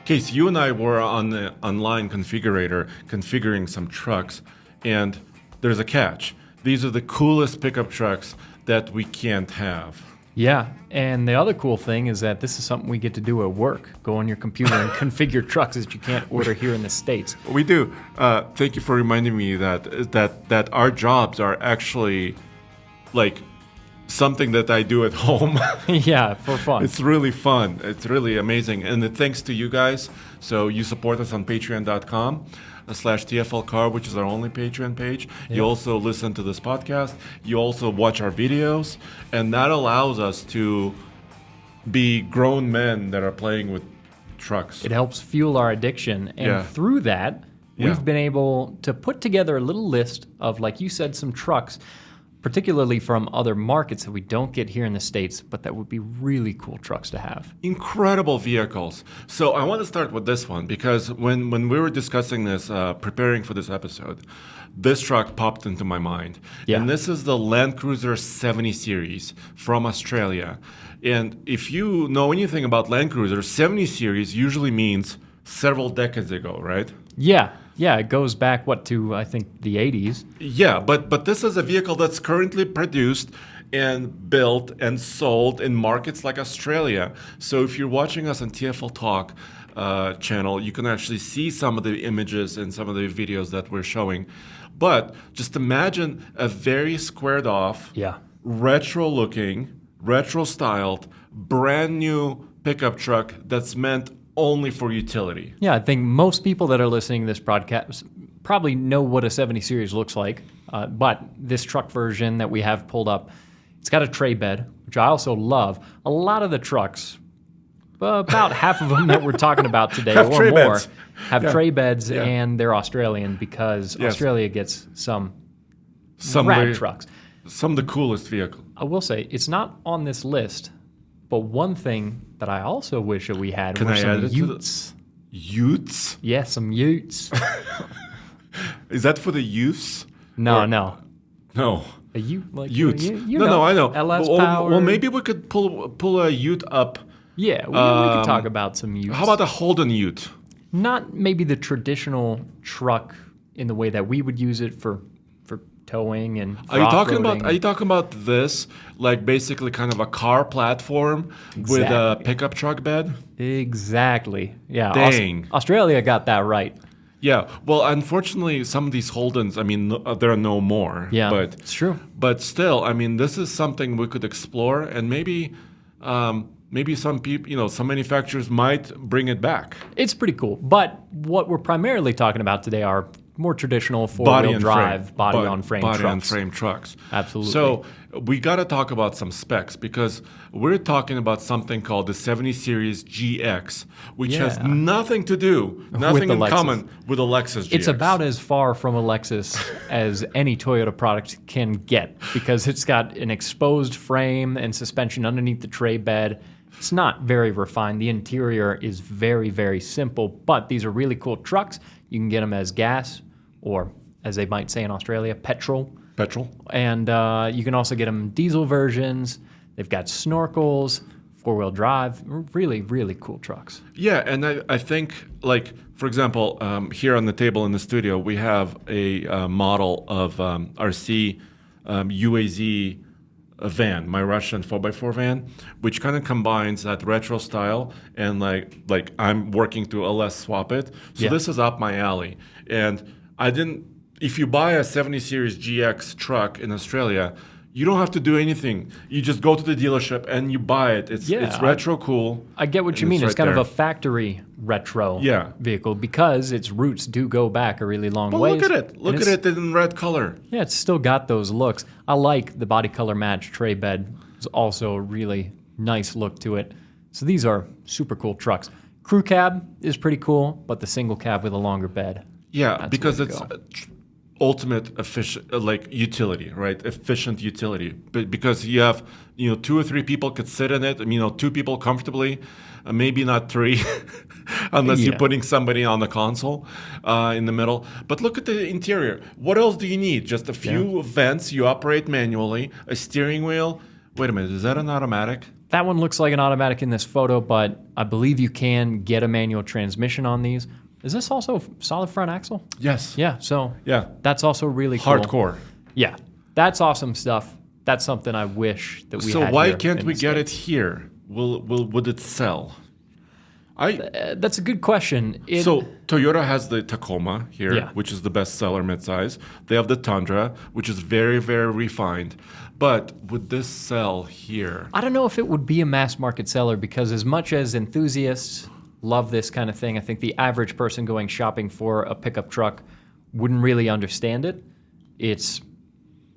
Case, you and I were on the online configurator configuring some trucks, and there's a catch. These are the coolest pickup trucks that we can't have. Yeah, and the other cool thing is that this is something we get to do at work. Go on your computer and configure trucks that you can't order here in the States. We do. Thank you for reminding me that our jobs are actually like something that I do at home. Yeah, for fun. It's really fun. It's really amazing. And thanks to you guys. So you support us on patreon.com/TFL Car, which is our only Patreon page. Yeah. You also listen to this podcast. You also watch our videos. And that allows us to be grown men that are playing with trucks. It helps fuel our addiction. And through that, we've been able to put together a little list of, like you said, some trucks, particularly from other markets that we don't get here in the States, but that would be really cool trucks to have. Incredible vehicles. So I want to start with this one because when we were discussing this, preparing for this episode, this truck popped into my mind. Yeah. And this is the Land Cruiser 70 Series from Australia. And if you know anything about Land Cruiser, 70 Series usually means several decades ago, right? Yeah, it goes back, to, I think, the 80s. Yeah, but this is a vehicle that's currently produced and built and sold in markets like Australia. So if you're watching us on TFL Talk channel, you can actually see some of the images and some of the videos that we're showing. But just imagine a very squared off, retro-looking, retro-styled, brand new pickup truck that's meant only for utility. Yeah, I think most people that are listening to this broadcast probably know what a 70 Series looks like, but this truck version that we have pulled up, it's got a tray bed, which I also love. A lot of the trucks, about half of them that we're talking about today or more, beds. Have tray beds, and they're Australian because Australia gets some rad trucks. Some of the coolest vehicles. I will say, it's not on this list, but one thing that I also wish that we had were some utes. Utes? Yeah, some utes. Is that for the youths? No. A ute, like utes. No, I know. LS powered. Well, maybe we could pull a ute up. Yeah, we could talk about some utes. How about a Holden ute? Not maybe the traditional truck in the way that we would use it for towing and Are you talking about this, like basically kind of a car platform with a pickup truck bed? Exactly. Yeah. Dang. Australia got that right. Yeah. Well, unfortunately, some of these Holdens, I mean, there are no more. Yeah, but it's true. But still, I mean, this is something we could explore, and maybe some people, some manufacturers might bring it back. It's pretty cool. But what we're primarily talking about today are more traditional four-wheel drive, body-on-frame trucks. Absolutely. So we got to talk about some specs because we're talking about something called the 70 Series GX, which has nothing in common with a Lexus GX. It's about as far from a Lexus as any Toyota product can get because it's got an exposed frame and suspension underneath the tray bed. It's not very refined. The interior is very, very simple, but these are really cool trucks. You can get them as gas or, as they might say in Australia, petrol. And you can also get them diesel versions. They've got snorkels, four-wheel drive, really, really cool trucks. Yeah, and I think, like, for example, here on the table in the studio, we have a model of RC UAZ van, my Russian 4x4 van, which kind of combines that retro style and like I'm working to LS swap it. So this is up my alley. And if you buy a 70 Series GX truck in Australia, you don't have to do anything. You just go to the dealership and you buy it. It's retro cool. I get what you mean. It's kind of a factory retro vehicle because its roots do go back a really long ways. Look at it. Look at it in red color. Yeah, it's still got those looks. I like the body color match tray bed. It's also a really nice look to it. So these are super cool trucks. Crew cab is pretty cool, but the single cab with a longer bed. Yeah, because it's ultimate efficient, utility, right? Efficient utility, but because you have, 2 or 3 people could sit in it. 2 people comfortably, maybe not 3, unless you're putting somebody on the console in the middle. But look at the interior. What else do you need? Just a few vents. You operate manually. A steering wheel. Wait a minute, is that an automatic? That one looks like an automatic in this photo, but I believe you can get a manual transmission on these. Is this also solid front axle? Yes. Yeah, so Yeah. that's also really cool. Hardcore. Yeah, that's awesome stuff. That's something I wish that we had. So why here can't in we the get it States. here? Would it sell? That's a good question. So Toyota has the Tacoma here, Yeah. which is the best seller midsize. They have the Tundra, which is very, very refined. But would this sell here? I don't know if it would be a mass market seller because as much as enthusiasts love this kind of thing, I think the average person going shopping for a pickup truck wouldn't really understand it. It's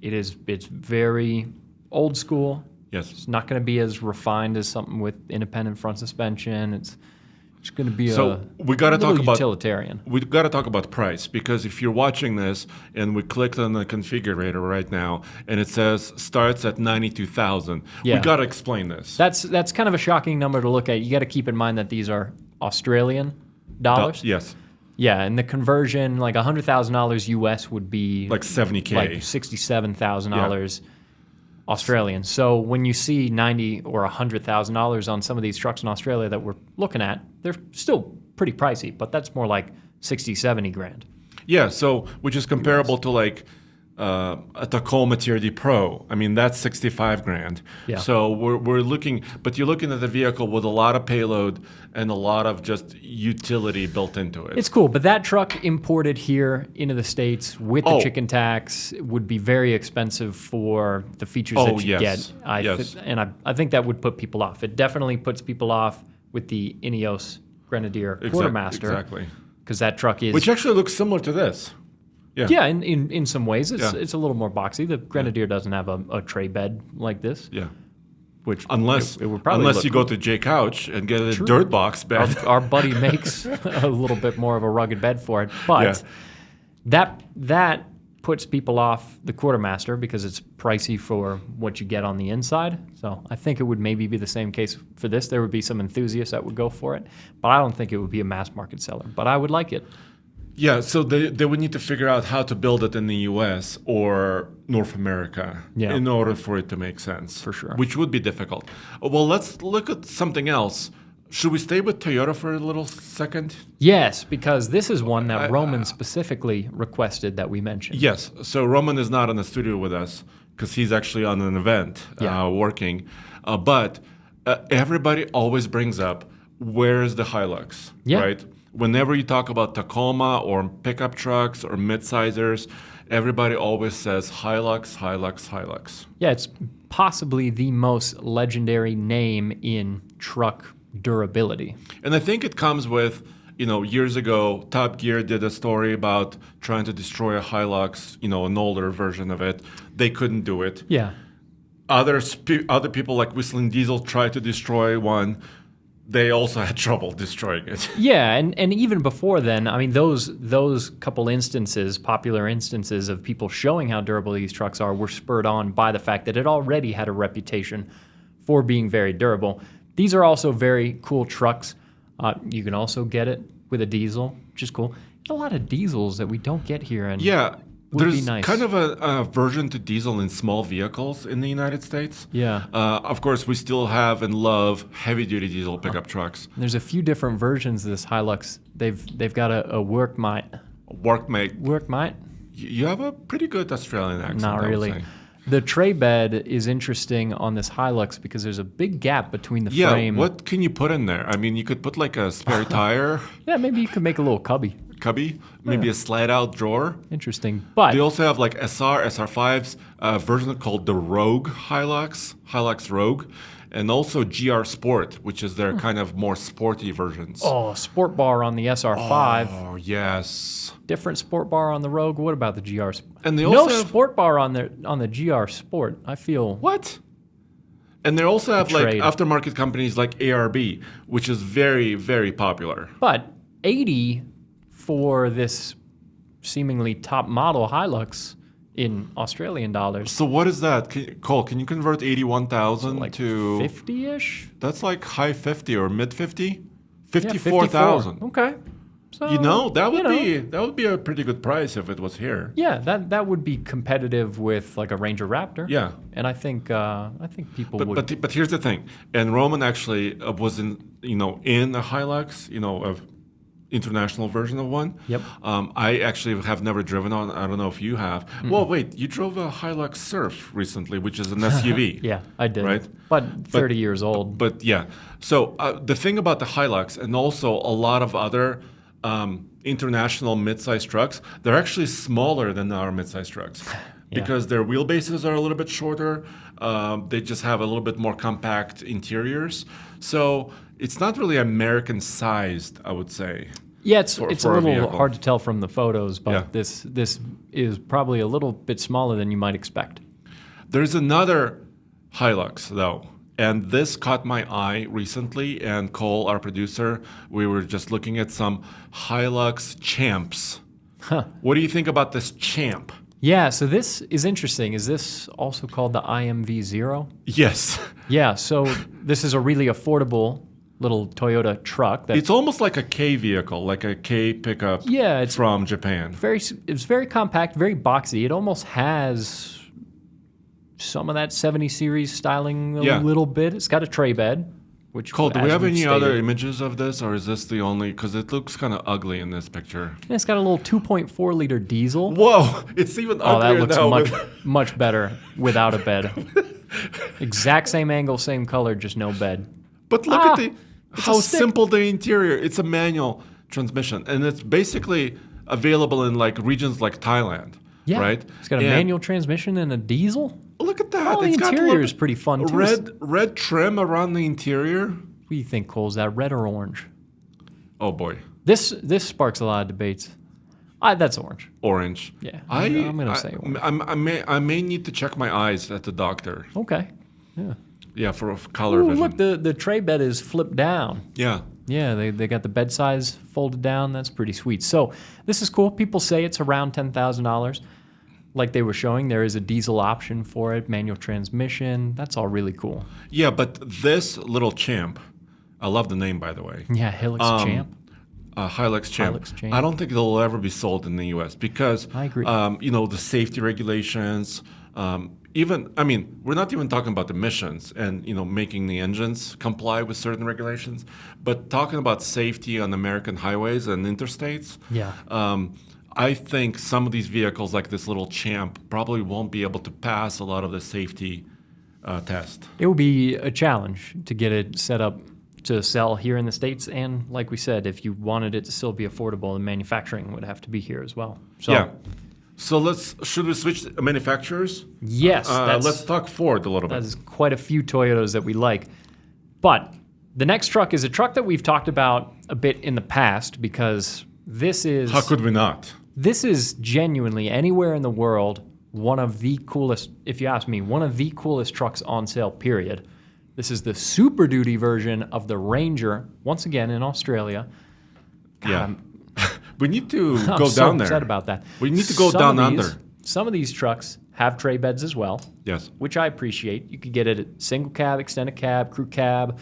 very old school. Yes. It's not going to be as refined as something with independent front suspension. It's going to be we got to talk about utilitarian. We've got to talk about price, because if you're watching this and we clicked on the configurator right now and it says starts at 92,000, we Yeah. got to explain this. That's kind of a shocking number to look at. You got to keep in mind that these are Australian dollars. Yes, Yeah, and the conversion, like $100,000 US would be like 70K. like $67,000 Australian. So when you see $90,000 or $100,000 on some of these trucks in Australia that we're looking at, they're still pretty pricey, but that's more like 60, 70 grand. Yeah, so which is comparable to like a Tacoma TRD Pro. I mean, that's 65 grand. Yeah. So we're looking, but you're looking at the vehicle with a lot of payload and a lot of just utility built into it. It's cool, but that truck imported here into the States with the Oh. chicken tax would be very expensive for the features Oh, that you yes. get. Yes. I think that would put people off. It definitely puts people off with the Ineos Grenadier Quartermaster. Exactly. Because that truck is... Which actually looks similar to this. Yeah. Yeah, in some ways, it's Yeah. it's a little more boxy. The Grenadier doesn't have a tray bed like this, Yeah. which Unless it would probably unless look you cool. go to J Couch and get a True. dirt box bed. Our buddy makes a little bit more of a rugged bed for it, but Yeah. that puts people off the Quartermaster because it's pricey for what you get on the inside. So I think it would maybe be the same case for this. There would be some enthusiasts that would go for it, but I don't think it would be a mass market seller. But I would like it. Yeah, so they would need to figure out how to build it in the U.S. or North America in order for it to make sense. For sure. Which would be difficult. Well, let's look at something else. Should we stay with Toyota for a little second? Yes, because this is one that Roman specifically requested that we mention. Yes. So Roman is not in the studio with us because he's actually on an event working. But everybody always brings up, where's the Hilux, right? Whenever you talk about Tacoma or pickup trucks or mid-sizers, everybody always says Hilux, Hilux, Hilux. Yeah, it's possibly the most legendary name in truck durability. And I think it comes with, years ago, Top Gear did a story about trying to destroy a Hilux, an older version of it. They couldn't do it. Yeah. Other people like Whistling Diesel tried to destroy one. They also had trouble destroying it. Yeah, and even before then, I mean, those couple instances, popular instances of people showing how durable these trucks are, were spurred on by the fact that it already had a reputation for being very durable. These are also very cool trucks. You can also get it with a diesel, which is cool. A lot of diesels that we don't get here, and would be there's nice. kind of a version to diesel in small vehicles in the United States. Yeah. Of course, we still have and love heavy-duty diesel pickup trucks. There's a few different versions of this Hilux. They've got a workmate. Workmate. Workmate? You have a pretty good Australian accent. Not I would really. say. The tray bed is interesting on this Hilux because there's a big gap between the Yeah, frame. what can you put in there? I mean, you could put like a spare tire Yeah, maybe you could make a little cubby. cubby, maybe a slide-out drawer. Interesting. But They also have like SR5's version called the Rogue Hilux Rogue, and also GR Sport, which is their kind of more sporty versions. sport bar on the SR5. Oh, yes. Different sport bar on the Rogue. What about the GR? And they No also have, sport bar on the GR Sport. I feel what? And they also have like Betrayed. aftermarket companies like ARB, which is very, very popular. But 80 for this seemingly top model Hilux in Australian dollars. So what is that? Cole, can you convert 81,000 Like to 50-ish? That's like high 50 or mid 50? Yeah, 54,000. Okay. So, that would be a pretty good price if it was here. Yeah, that would be competitive with like a Ranger Raptor. Yeah. And I think people would. But here's the thing, and Roman actually was in a Hilux, a international version of one. Yep. I actually have never driven on. I don't know if you have. Well, wait, you drove a Hilux Surf recently, which is an SUV. Yeah, I did. Right? But 30 years old. But yeah. So the thing about the Hilux and also a lot of other international midsize trucks, they're actually smaller than our midsize trucks. Yeah. Because their wheelbases are a little bit shorter. They just have a little bit more compact interiors. So it's not really American sized, I would say. Yeah, it's a little vehicle. hard to tell from the photos, but Yeah. this is probably a little bit smaller than you might expect. There's another Hilux, though. And this caught my eye recently. And Cole, our producer, we were just looking at some Hilux Champs. Huh. What do you think about this Champ? Yeah, so this is interesting. Is this also called the IMV0? Yes. Yeah, so this is a really affordable little Toyota truck. It's almost like a K vehicle, like a K pickup It's from Japan. it's very compact, very boxy. It almost has some of that 70 series styling a little bit. It's got a tray bed. Which, Cole, do we as have we've any stated, other images of this, or is this the only? Because it looks kind of ugly in this picture. and it's got a little 2.4 liter diesel. Whoa, it's even Oh, that uglier looks now. much better without a bed. Exact same angle, same color, just no bed. But look at it's how a stick. simple the interior. It's a manual transmission, and it's basically available in like regions like Thailand. Yeah, Right. It's got a manual transmission and a diesel. Look at that. Oh, the It's got interior is pretty fun too. red trim around the interior. What do you think, Cole? Is that red or orange? Oh boy, This sparks a lot of debates. That's orange. orange. Yeah, I'm gonna say orange. I may need to check my eyes at the doctor. Okay. Yeah. Yeah, for a color Ooh, vision. look, the tray bed is flipped down. Yeah. Yeah, they got the bed size folded down. That's pretty sweet. So this is cool. People say it's around $10,000. Like they were showing, there is a diesel option for it, manual transmission. That's all really cool. Yeah, but this little Champ, I love the name, by the way. Yeah, Hilux Champ. Hilux Champ. Hilux Champ. I don't think it'll ever be sold in the U.S. because I agree. The safety regulations. We're not even talking about emissions and making the engines comply with certain regulations, but talking about safety on American highways and interstates. Yeah. I think some of these vehicles, like this little Champ, probably won't be able to pass a lot of the safety test. It will be a challenge to get it set up to sell here in the States. And like we said, if you wanted it to still be affordable, the manufacturing would have to be here as well. So, Yeah. So should we switch manufacturers? Yes. Let's talk Ford a little bit. There's quite a few Toyotas that we like. But the next truck is a truck that we've talked about a bit in the past because this is... How could we not? This is genuinely, anywhere in the world, one of the coolest, if you ask me, one of the coolest trucks on sale, period. This is the Super Duty version of the Ranger, once again in Australia. God, Yeah. We need to I'm go so down there. upset about that. We need to go Some down of these- under. Some of these trucks have tray beds as well, Yes. which I appreciate. You could get it at single cab, extended cab, crew cab.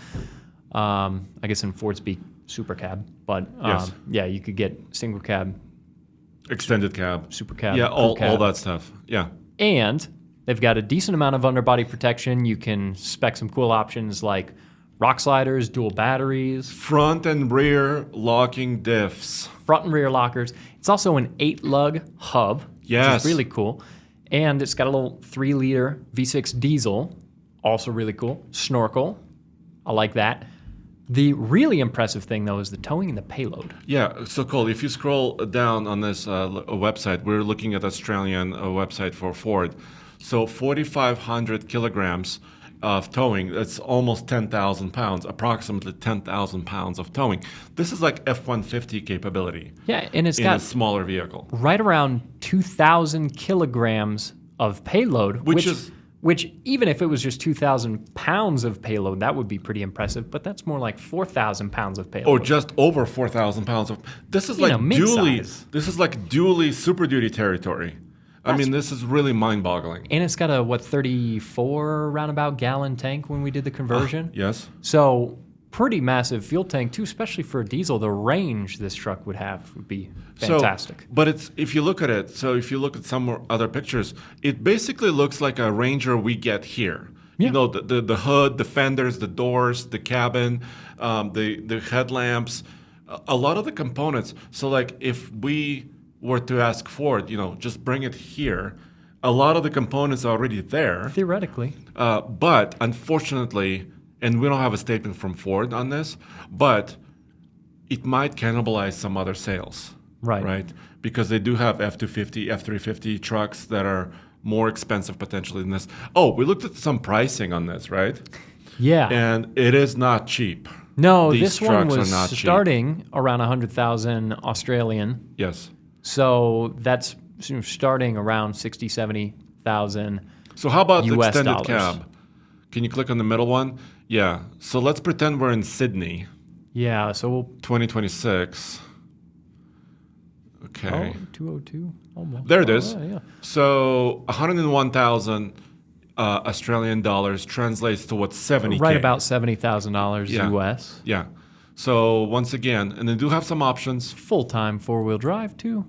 I guess in Ford speak, super cab. But Yes. yeah, you could get single cab, Extended cab. super cab, Yeah, crew all cab. that stuff. Yeah. And they've got a decent amount of underbody protection. You can spec some cool options like rock sliders, dual batteries, Front and rear locking diffs. front and rear lockers. It's also an 8-lug hub, which Yes. is really cool. And it's got a little 3-liter V6 diesel, also really cool. Snorkel, I like that. The really impressive thing, though, is the towing and the payload. Yeah, so Cole, if you scroll down on this website, we're looking at Australian website for Ford. So 4,500 kilograms of towing, that's almost 10,000 pounds, approximately 10,000 pounds of towing. This is like F-150 capability Yeah, and it's in a got smaller vehicle. right around 2,000 kilograms of payload, which even if it was just 2,000 pounds of payload, that would be pretty impressive. But that's more like 4,000 pounds of payload. Or just over 4,000 pounds of. This is You like know, dually. mid-size. This is like dually Super Duty territory. I mean, this is really mind-boggling. And it's got a 34 roundabout gallon tank when we did the conversion. Yes. So pretty massive fuel tank too, especially for a diesel. The range this truck would have would be fantastic. So, but it's if you look at it, so if you look at some other pictures, it basically looks like a Ranger we get here. Yeah. You know, the hood, the fenders, the doors, the cabin, the headlamps, a lot of the components. So like if we were to ask Ford, just bring it here, a lot of the components are already there. Theoretically. But unfortunately, and we don't have a statement from Ford on this, but it might cannibalize some other sales. Right? Because they do have F-250, F-350 trucks that are more expensive potentially than this. Oh, we looked at some pricing on this, right? Yeah. And it is not cheap. No, These this one trucks was are not cheap. starting around 100,000 Australian. Yes. So that's starting around 60, 70,000. So how about the US extended dollars. cab? Can you click on the middle one? Yeah. So let's pretend we're in Sydney, Yeah, so we'll 2026. Okay. 202 almost. There it is. Yeah. So 101,000 Australian dollars translates to what, 70K? Right about $70,000 Yeah. US. Yeah. So once again, and they do have some options. Full-time four-wheel drive too.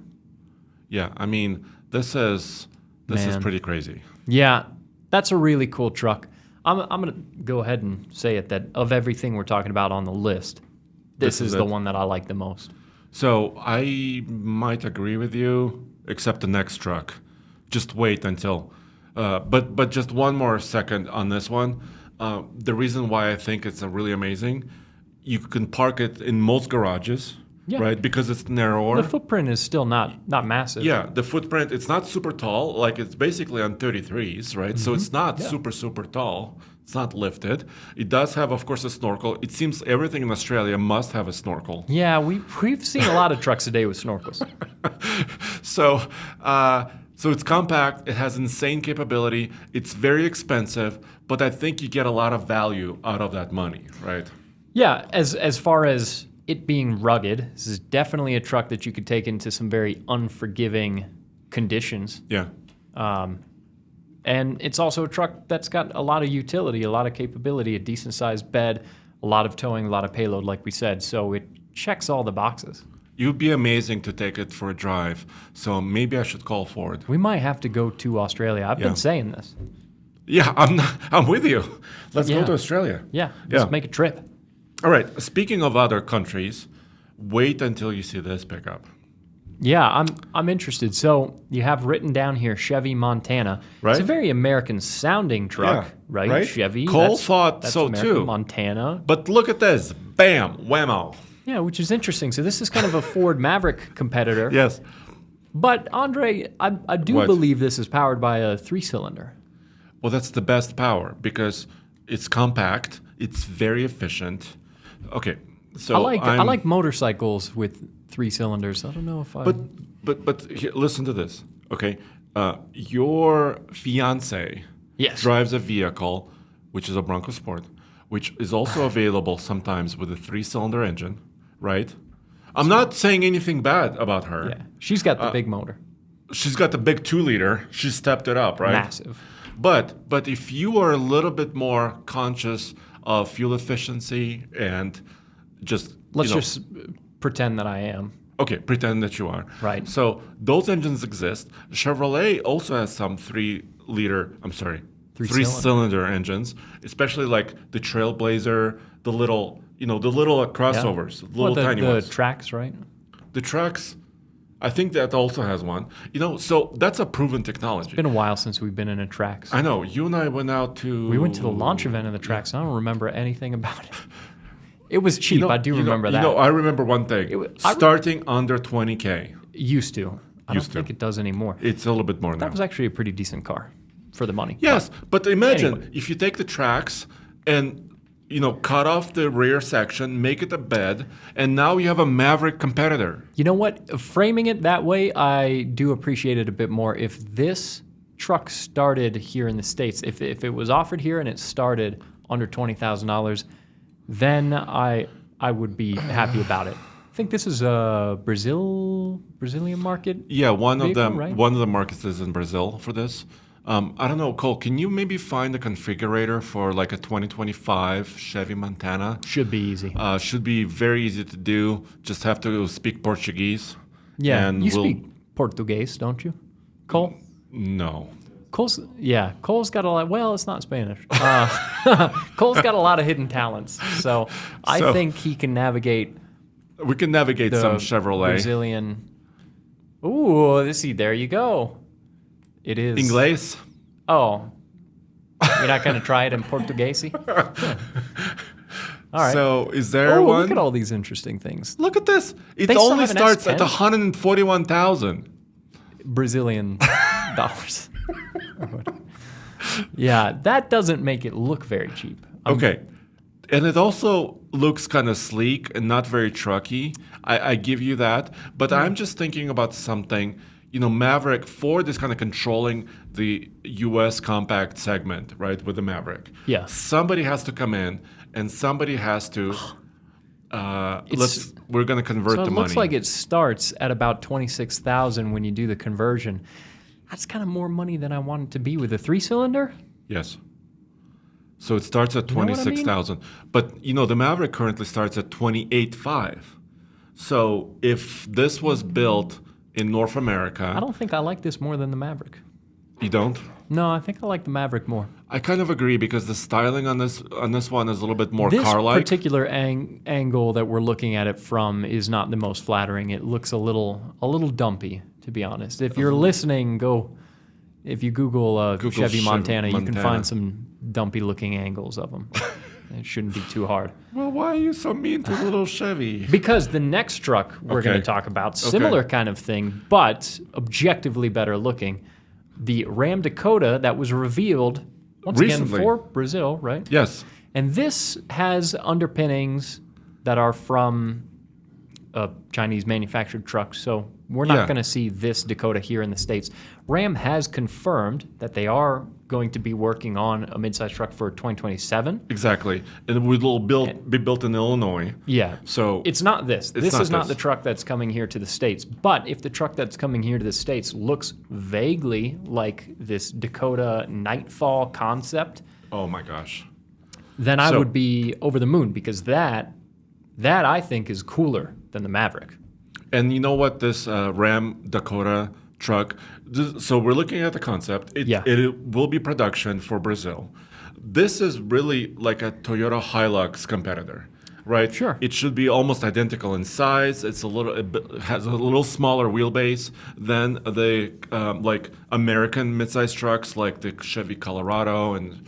Yeah, I mean, this is Man. pretty crazy. Yeah, that's a really cool truck. I'm going to go ahead and say it that of everything we're talking about on the list, this is the it. one that I like the most. So I might agree with you, except the next truck. Just wait until. But just one more second on this one. The reason why I think it's a really amazing, you can park it in most garages, Yeah. right? Because it's narrower. The footprint is still not massive. Yeah, the footprint, it's not super tall. Like it's basically on 33s, right? So it's not super tall. It's not lifted. It does have, of course, a snorkel. It seems everything in Australia must have a snorkel. Yeah, we've seen a lot of trucks today with snorkels. So it's compact. It has insane capability. It's very expensive, but I think you get a lot of value out of that money, right? Yeah, as far as it being rugged, this is definitely a truck that you could take into some very unforgiving conditions. Yeah. And it's also a truck that's got a lot of utility, a lot of capability, a decent-sized bed, a lot of towing, a lot of payload, like we said. So it checks all the boxes. It would be amazing to take it for a drive. So maybe I should call Ford. We might have to go to Australia. I've been saying this. Yeah, I'm with you. Let's go Yeah. to Australia. Yeah, Yeah. let's make a trip. All right. Speaking of other countries, wait until you see this pickup. Yeah, I'm interested. So you have written down here Chevy Montana. Right. It's a very American-sounding truck, Yeah, right? right? Chevy. Cole thought that's so American. too. Montana. But look at this. Bam. Whammo. Yeah, which is interesting. So this is kind of a Ford Maverick competitor. Yes. But Andre, I do What? believe this is powered by a 3-cylinder. Well, that's the best power because it's compact. It's very efficient. Okay. So I like motorcycles with 3 cylinders. I don't know if I. But here, listen to this. Okay. Your fiance Yes. drives a vehicle, which is a Bronco Sport, which is also available sometimes with a 3-cylinder engine, right? I'm not saying anything bad about her. Yeah, she's got the big motor. She's got the big 2-liter. She stepped it up, right? Massive. But if you are a little bit more conscious of fuel efficiency and just Let's just pretend that I am. okay, pretend that you are. Right. So those engines exist. Chevrolet also has some 3-cylinder engines, especially like the Trailblazer, the little crossovers, the little tiny the ones. tracks, right? The trucks, I think that also has one. So that's a proven technology. Been a while since we've been in a tracks. I know. You and I went out to. We went to the launch event of the tracks. I don't remember anything about it. It was cheap. I do remember that. I remember one thing. Starting under 20K. Used to. I don't think it does anymore. It's a little bit more now. That was actually a pretty decent car for the money. Yes, but imagine Anyway. if you take the tracks and cut off the rear section, make it a bed, and now you have a Maverick competitor. You know what? Framing it that way, I do appreciate it a bit more. If this truck started here in the States, if it was offered here and it started under $20,000, then I would be happy about it. I think this is a Brazilian market. Yeah, one of vehicle, them. right? One of the markets is in Brazil for this. I don't know, Cole, can you maybe find a configurator for like a 2025 Chevy Montana? Should be easy. Should be very easy to do. Just have to speak Portuguese. Yeah, and you speak Portuguese, don't you, Cole? No. Cole's got a lot. Well, it's not Spanish. Cole's got a lot of hidden talents, so I think he can navigate. We can navigate the some Chevrolet. Brazilian. Ooh, there you go. It is. Inglés? Oh, you're not going to try it in Portuguese? All right. So is there Oh, one? look at all these interesting things. Look at this. It They still only have an starts S10? at 141,000. Brazilian dollars. Yeah, that doesn't make it look very cheap. Okay. And it also looks kind of sleek and not very trucky. I give you that. But I'm just thinking about something, Maverick, Ford is kind of controlling the US compact segment, right, with the Maverick. Yeah. Somebody has to come in and somebody has to, we're going to convert So the it money. looks like it starts at about 26,000 when you do the conversion. That's kind of more money than I want it to be with a 3-cylinder. Yes. So it starts at know what I mean? 26,000. But, the Maverick currently starts at 28.5. So if this was built in North America... I don't think I like this more than the Maverick. You don't? No, I think I like the Maverick more. I kind of agree because the styling on this one is a little bit more This car-like. particular angle that we're looking at it from is not the most flattering. It looks a little dumpy, to be honest. If you're listening, if you Google Chevy Montana, you can find some dumpy-looking angles of them. It shouldn't be too hard. Well, why are you so mean to little Chevy? Because the next truck we're going to talk about, similar kind of thing, but objectively better looking. The Ram Dakota that was revealed, once Recently. again, for Brazil, right? Yes. And this has underpinnings that are from a Chinese manufactured truck, so we're not going to see this Dakota here in the States. Ram has confirmed that they are going to be working on a midsize truck for 2027. Exactly. And it will be built in Illinois. Yeah. So it's not this. This is not this. the truck that's coming here to the States. But if the truck that's coming here to the States looks vaguely like this Dakota Nightfall concept, oh my gosh. then I would be over the moon because that I think is cooler than the Maverick. And you know what? This Ram Dakota truck, so we're looking at the concept. It will be production for Brazil. This is really like a Toyota Hilux competitor, right? Sure. It should be almost identical in size. It has a little smaller wheelbase than the like American midsize trucks like the Chevy Colorado and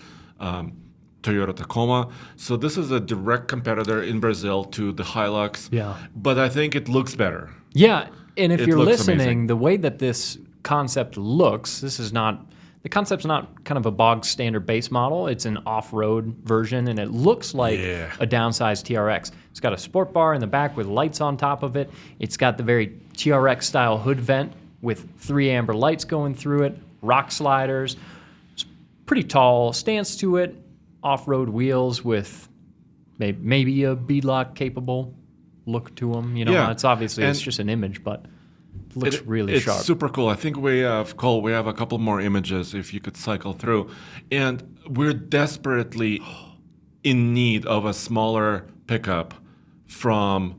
Toyota Tacoma. So this is a direct competitor in Brazil to the Hilux. Yeah. But I think it looks better. Yeah, and if It you're looks listening, amazing. the way that this concept looks, the concept's not kind of a bog standard base model. It's an off-road version, and it looks like a downsized TRX. It's got a sport bar in the back with lights on top of it. It's got the very TRX-style hood vent with 3 amber lights going through it, rock sliders. It's pretty tall stance to it, off-road wheels with maybe a beadlock capable look to them. It's obviously it's just an image, but it looks really sharp. It's super cool. I think we have a couple more images if you could cycle through. And we're desperately in need of a smaller pickup from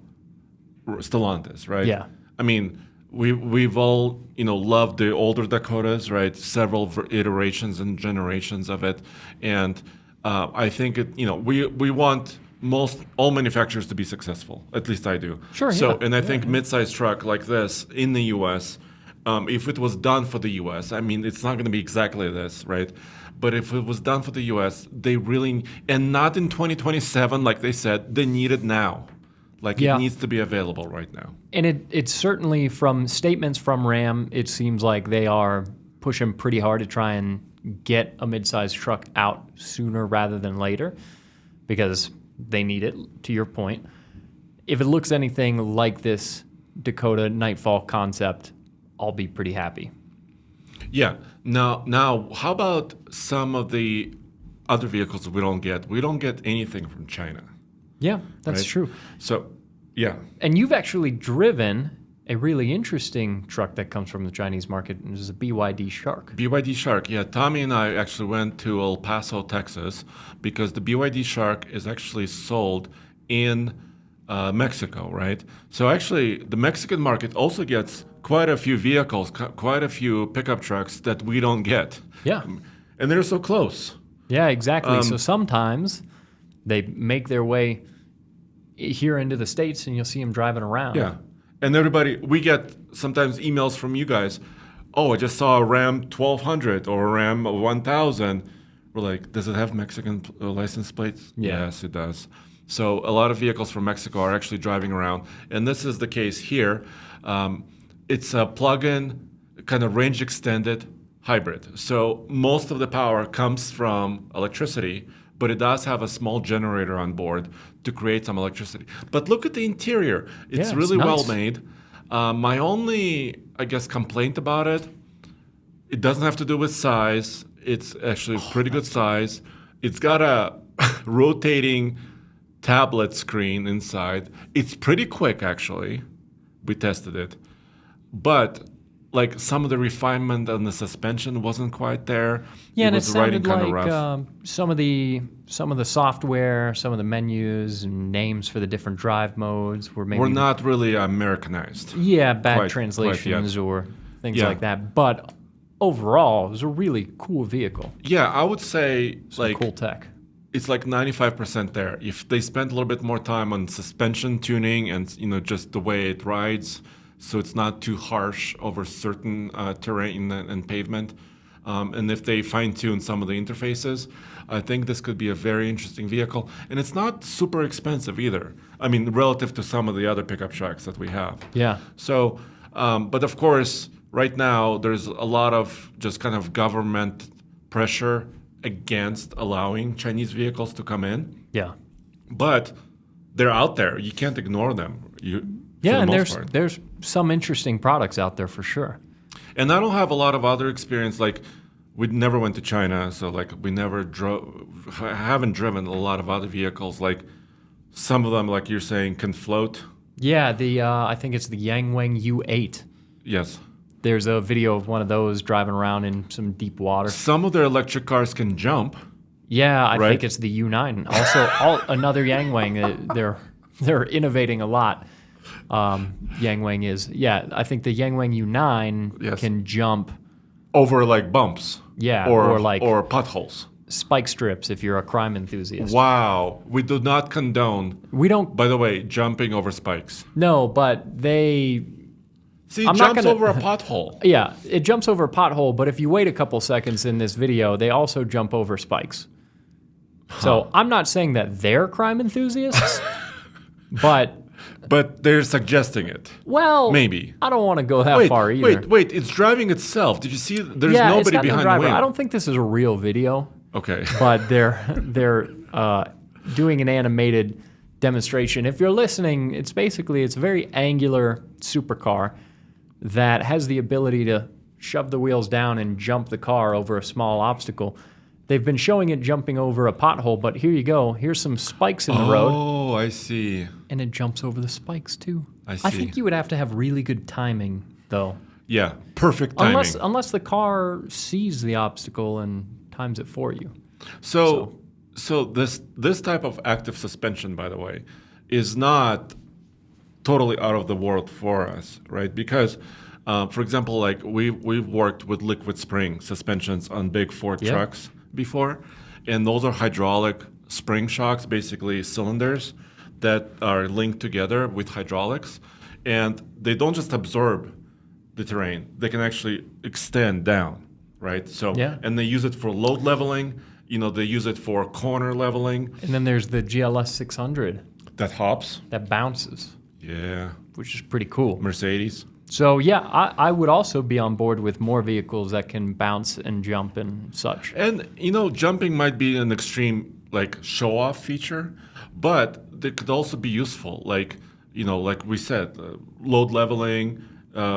Stellantis, right? Yeah. I mean, we've all, loved the older Dakotas, right? Several iterations and generations of it. And I think we want all manufacturers to be successful. At least I do. Sure. And I think mid-sized truck like this in the U.S., if it was done for the U.S., I mean, it's not going to be exactly this, right? But if it was done for the U.S., they really, and not in 2027, like they said, they need it now. Like it needs to be available right now. And it's certainly from statements from Ram, it seems like they are pushing pretty hard to try and get a mid-sized truck out sooner rather than later because they need it, to your point. If it looks anything like this Dakota Nightfall concept, I'll be pretty happy. Yeah. Now, how about some of the other vehicles we don't get? We don't get anything from China. Yeah, that's right? true. So, yeah. And you've actually driven A really interesting truck that comes from the Chinese market is a BYD Shark. BYD Shark, yeah. Tommy and I actually went to El Paso, Texas, because the BYD Shark is actually sold in Mexico, right? So actually, the Mexican market also gets quite a few vehicles, quite a few pickup trucks that we don't get. Yeah. And they're so close. Yeah, exactly. So sometimes they make their way here into the States and you'll see them driving around. Yeah. And everybody, we get sometimes emails from you guys. Oh, I just saw a Ram 1200 or a Ram 1000. We're like, does it have Mexican license plates? Yeah. Yes, it does. So a lot of vehicles from Mexico are actually driving around. And this is the case here. It's a plug-in, kind of range extended hybrid. So most of the power comes from electricity, but it does have a small generator on board to create some electricity. But look at the interior. It's really nice. well made. My only, I guess, complaint about it doesn't have to do with size. It's actually a pretty good size. It's got a rotating tablet screen inside. It's pretty quick, actually. We tested it. But like some of the refinement on the suspension wasn't quite there. Yeah, and it was riding sounded kinda like rough. some of the software, some of the menus and names for the different drive modes were maybe We're not really Americanized. bad quite translations yet. or things Yeah. like that. But overall, it was a really cool vehicle. Yeah, I would say Some like cool tech. it's like 95% there. If they spent a little bit more time on suspension tuning and just the way it rides, so it's not too harsh over certain terrain and pavement, and if they fine-tune some of the interfaces, I think this could be a very interesting vehicle. And it's not super expensive either. I mean, relative to some of the other pickup trucks that we have. Yeah. So, but of course, right now there's a lot of just kind of government pressure against allowing Chinese vehicles to come in. Yeah. But they're out there. You can't ignore them. Yeah, and there's some interesting products out there for sure. And I don't have a lot of other experience. Like, we never went to China, so like we never haven't driven a lot of other vehicles. Like some of them, like you're saying, can float. Yeah, I think it's the Yangwang U8. Yes. There's a video of one of those driving around in some deep water. Some of their electric cars can jump. Yeah, I Right? think it's the U9. Also, another Yangwang. They're innovating a lot. Yangwang is. Yeah, I think the Yangwang U9 Yes. can jump Over like bumps. Yeah, or potholes. spike strips if you're a crime enthusiast. Wow. We do not condone, We don't by the way, jumping over spikes. know, but they. See, it I'm not jumps gonna- over a pothole. Yeah, it jumps over a pothole, but if you wait a couple seconds in this video, they also jump over spikes. So I'm not saying that they're crime enthusiasts, but But they're suggesting it. well, Maybe. I don't want to go that far either. Wait, it's driving itself. Did you see? There's yeah, it's nobody got no behind driver. the wheel. I don't think this is a real video, Okay. but they're doing an animated demonstration. If you're listening, it's a very angular supercar that has the ability to shove the wheels down and jump the car over a small obstacle. They've been showing it jumping over a pothole, but here you go. Here's some spikes in the road, Oh, I see. and it jumps over the spikes too. I I see. think you would have to have really good timing, though. Yeah, perfect timing. Unless the car sees the obstacle and times it for you. So this type of active suspension, by the way, is not totally out of the world for us, right? Because, for example, like we've worked with liquid spring suspensions on big Ford Yeah. trucks before, and those are hydraulic spring shocks, basically cylinders that are linked together with hydraulics, and they don't just absorb the terrain; they can actually extend down, right? So, Yeah. and they use it for load leveling. They use it for corner leveling. And then there's the GLS 600 That hops. that bounces, Yeah. which is pretty cool. Mercedes. So yeah, I would also be on board with more vehicles that can bounce and jump and such. And jumping might be an extreme like show-off feature, but it could also be useful. Like like we said, load leveling,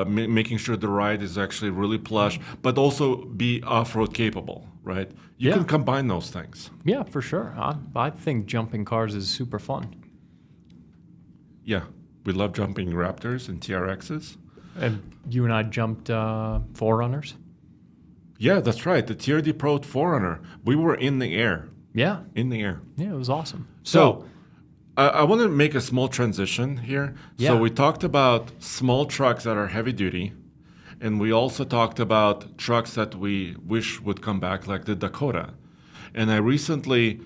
making sure the ride is actually really plush, but also be off-road capable. Right? You Yeah. can combine those things. Yeah, for sure. I think jumping cars is super fun. Yeah, we love jumping Raptors and TRXs. And you and I jumped 4Runners. Yeah, that's right. The TRD Pro 4Runner. We were in the air. Yeah. In the air. Yeah, it was awesome. So I want to make a small transition here. Yeah. So we talked about small trucks that are heavy duty. And we also talked about trucks that we wish would come back, like the Dakota. And I recently...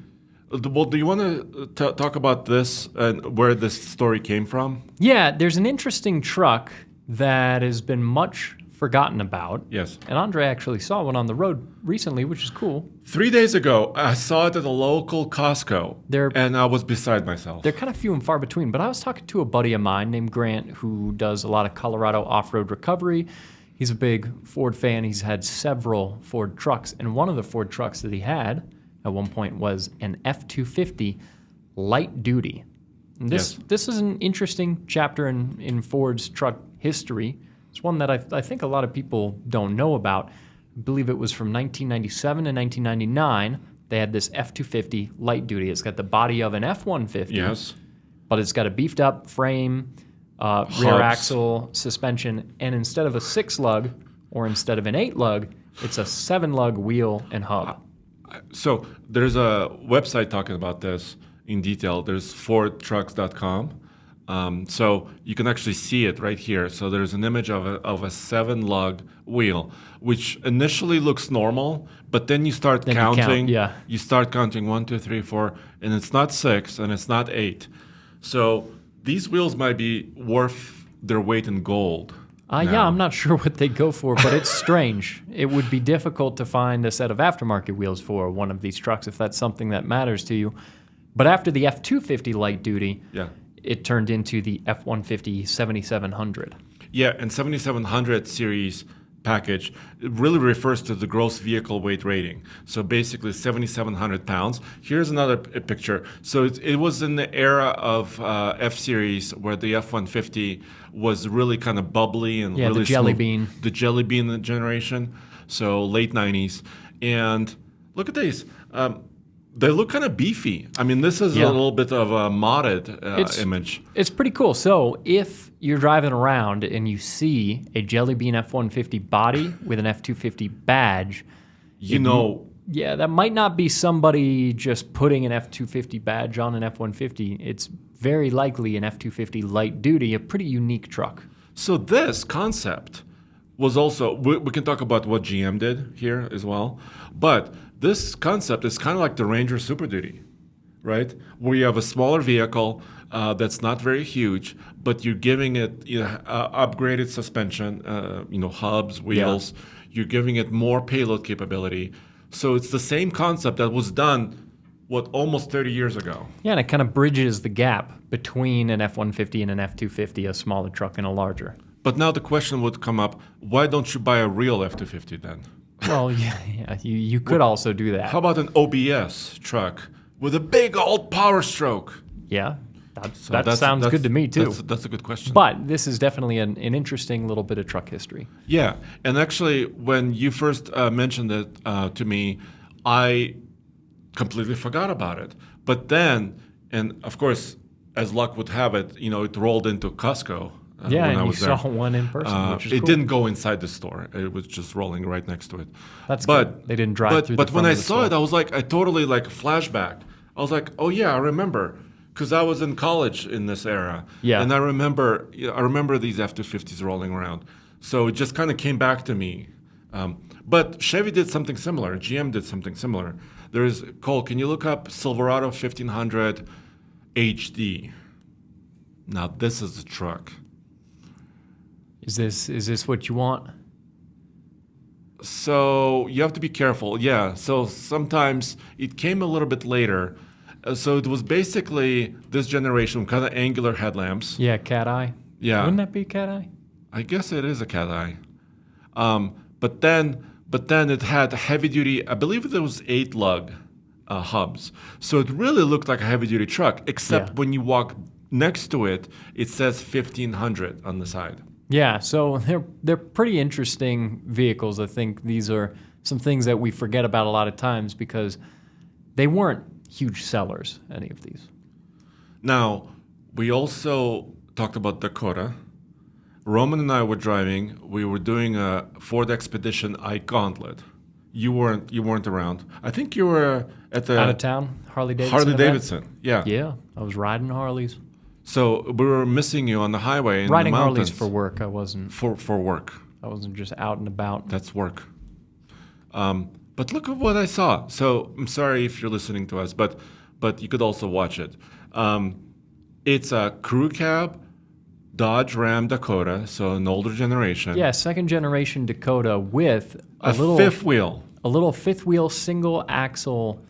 Well, do you want to talk about this and where this story came from? Yeah, there's an interesting truck that has been much forgotten about. Yes. And Andre actually saw one on the road recently, which is cool. 3 days ago, I saw it at a local Costco, They're- and I was beside myself. They're kind of few and far between, but I was talking to a buddy of mine named Grant who does a lot of Colorado off-road recovery. He's a big Ford fan. He's had several Ford trucks, and one of the Ford trucks that he had at one point was an F-250 light duty. And this is an interesting chapter in Ford's truck history. It's one that I think a lot of people don't know about. I believe it was from 1997 to 1999. They had this F-250 light duty. It's got the body of an F-150. Yes. But it's got a beefed up frame, rear Hubs. axle, suspension, and instead of a 6-lug or instead of an 8-lug, it's a 7-lug wheel and hub. So there's a website talking about this in detail. There's fordtrucks.com. So you can actually see it right here. So there's an image of a 7-lug wheel, which initially looks normal, but then you start counting. You start counting 1, 2, 3, 4, and it's not 6 and it's not 8. So these wheels might be worth their weight in gold. Yeah, I'm not sure what they go for, but it's strange. It would be difficult to find a set of aftermarket wheels for one of these trucks if that's something that matters to you. But after the F-250 light duty, it turned into the F-150 7700. Yeah, and 7700 series package, it really refers to the gross vehicle weight rating. So basically 7,700 pounds. Here's another picture. So it was in the era of F-Series where the F-150 was really kind of bubbly and really the jelly smooth. bean. The jelly bean generation. So late 90s. And look at these. They look kind of beefy. I mean, this is a little bit of a modded image. It's pretty cool. So if you're driving around and you see a Jelly Bean F-150 body with an F-250 badge, yeah, that might not be somebody just putting an F-250 badge on an F-150. It's very likely an F-250 light duty, a pretty unique truck. So this concept was also, we can talk about what GM did here as well, but this concept is kind of like the Ranger Super Duty, right? Where you have a smaller vehicle that's not very huge, but you're giving it upgraded suspension, hubs, wheels. Yeah. You're giving it more payload capability. So it's the same concept that was done, almost 30 years ago. Yeah, and it kind of bridges the gap between an F-150 and an F-250, a smaller truck and a larger. But now the question would come up, why don't you buy a real F-250 then? Well, yeah, you could also do that. How about an OBS truck with a big old power stroke? Yeah, that sounds good to me too. That's a good question. But this is definitely an interesting little bit of truck history. Yeah, and actually when you first mentioned it to me, I completely forgot about it. But then, and of course, as luck would have it, it rolled into Costco. Yeah, and you saw one in person, which is cool. It didn't go inside the store. It was just rolling right next to it. That's good. They didn't drive through the front of the store. But when I saw it, I was like, I totally flashback. I was like, oh yeah, I remember. Because I was in college in this era. Yeah. And I remember these F-250s rolling around. So it just kind of came back to me. But Chevy did something similar. GM did something similar. Cole, can you look up Silverado 1500 HD? Now this is the truck. Is this what you want? So you have to be careful. Yeah. So sometimes it came a little bit later. So it was basically this generation, kind of angular headlamps. Yeah, cat eye. Yeah. Wouldn't that be cat eye? I guess it is a cat eye. But then it had heavy duty. I believe there was 8-lug hubs. So it really looked like a heavy duty truck, except when you walk next to it, it says 1500 on the side. Yeah, so they're pretty interesting vehicles. I think these are some things that we forget about a lot of times because they weren't huge sellers, any of these. Now, we also talked about Dakota. Roman and I were driving. We were doing a Ford Expedition I Gauntlet. You weren't around. I think you were at the Out of town, Harley Davidson. Harley event? Davidson. Yeah. Yeah, I was riding Harleys. So we were missing you on the highway in Riding the mountains. Harleys for work. I wasn't. For work. I wasn't just out and about. That's work. But look at what I saw. So I'm sorry if you're listening to us, but you could also watch it. It's a crew cab Dodge Ram Dakota, so an older generation. Yeah, second generation Dakota with A fifth wheel. a little fifth wheel single axle